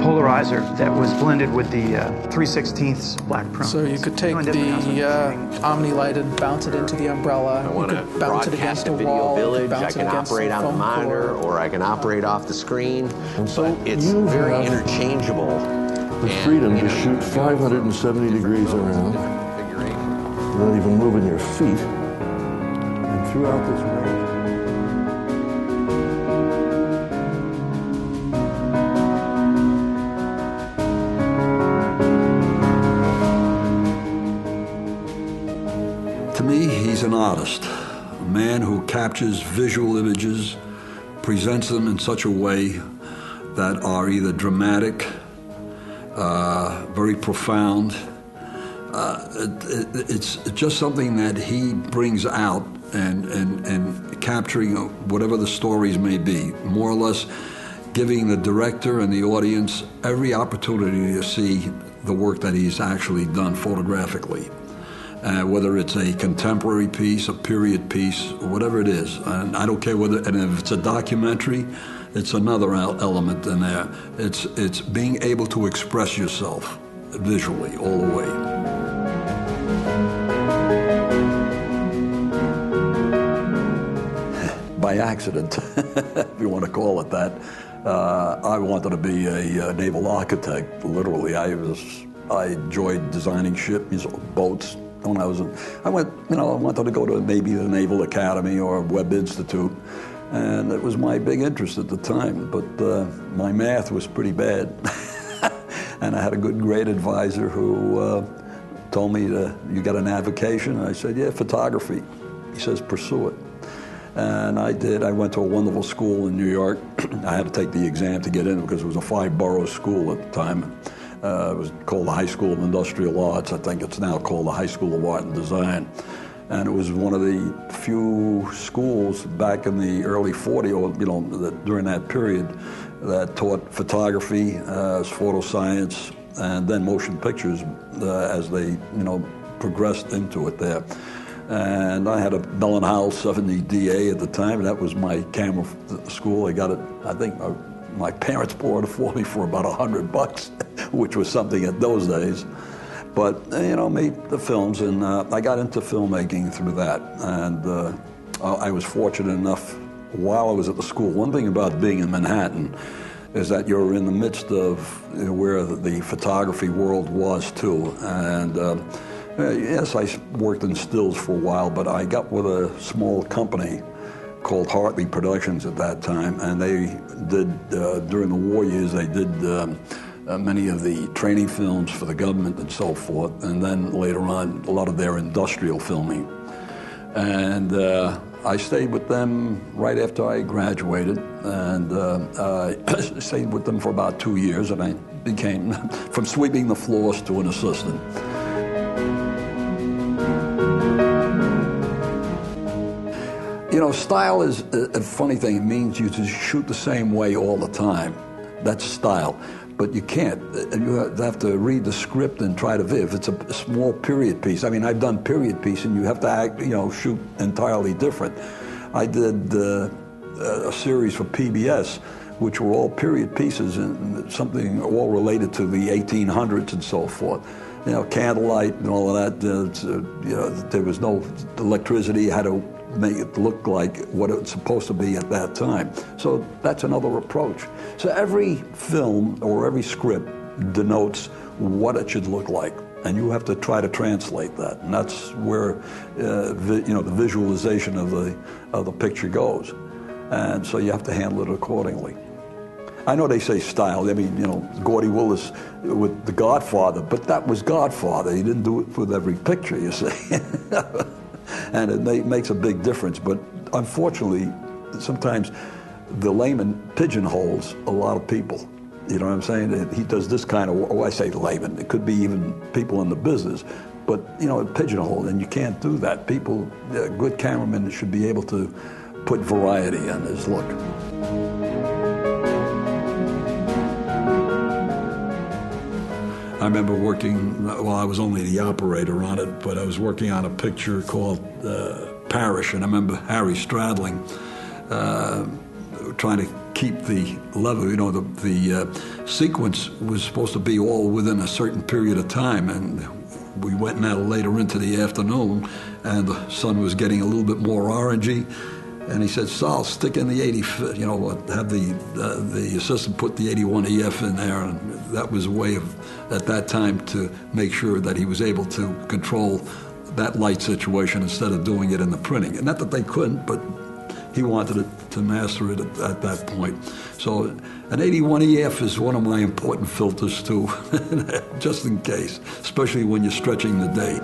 polarizer that was blended with the 3/16 black chrome. So you could take the Omni light and bounce it into the umbrella. I want to broadcast a video village. I can operate on the monitor, or I can operate off the screen. And so but it's very interchangeable. The freedom to shoot 570 degrees around, without even moving your feet, and throughout this range. To me, he's an artist, a man who captures visual images, presents them in such a way that are either dramatic, very profound. It's just something that he brings out and capturing whatever the stories may be, more or less giving the director and the audience every opportunity to see the work that he's actually done photographically. Whether it's a contemporary piece, a period piece, whatever it is. And I don't care whether, and if it's a documentary, it's another element in there. It's being able to express yourself visually all the way. By accident, if you want to call it that, I wanted to be a naval architect. Literally, I enjoyed designing ships, boats. When I wanted to go to maybe the Naval Academy or Webb Institute, and it was my big interest at the time. But my math was pretty bad, and I had a good grade advisor who told me, "You got an avocation?" And I said, "Yeah, photography." He says, "Pursue it." And I did. I went to a wonderful school in New York. I had to take the exam to get in because it was a 5-borough school at the time. It was called the High School of Industrial Arts. I think it's now called the High School of Art and Design. And it was one of the few schools back in the early 40s, during that period, that taught photography, photo science, and then motion pictures as they, progressed into it there. And I had a Bell & Howell 70 DA at the time, and that was my camera school. I got it, I think, my parents bought it for me for about $100, which was something at those days. But, made the films, and I got into filmmaking through that. And I was fortunate enough, while I was at the school, one thing about being in Manhattan is that you're in the midst of where the photography world was, too. And yes, I worked in stills for a while, but I got with a small company called Hartley Productions at that time, and they did, during the war years, they did many of the training films for the government and so forth, and then later on, a lot of their industrial filming. And I stayed with them right after I graduated, and I stayed with them for about 2 years, and I became, from sweeping the floors to an assistant. Style is a funny thing. It means you to shoot the same way all the time. That's style. But you can't. You have to read the script and try to, if it's a small period piece. I mean, I've done period piece, and you have to act, shoot entirely different. I did a series for PBS, which were all period pieces and something all related to the 1800s and so forth. Candlelight and all of that. There was no electricity. You had to make it look like what it's supposed to be at that time. So that's another approach. So every film or every script denotes what it should look like, and you have to try to translate that. And that's where the visualization of the picture goes. And so you have to handle it accordingly. I know they say style. I mean, Gordy Willis with The Godfather, but that was Godfather. He didn't do it with every picture, you see. And it makes a big difference. But unfortunately, sometimes the layman pigeonholes a lot of people. You know what I'm saying? He does this kind of, I say layman, it could be even people in the business, but pigeonholed, and you can't do that. People, good cameramen should be able to put variety in his look. I remember working, well, I was only the operator on it, but I was working on a picture called Parish, and I remember Harry Stradling trying to keep the level. You know, the sequence was supposed to be all within a certain period of time, and we went now later into the afternoon, and the sun was getting a little bit more orangey. And he said, Sal, stick in the 80, you know, have the assistant put the 81 EF in there. And that was a way of, at that time, to make sure that he was able to control that light situation instead of doing it in the printing. And not that they couldn't, but he wanted to master it at that point. So an 81 EF is one of my important filters too, just in case, especially when you're stretching the day.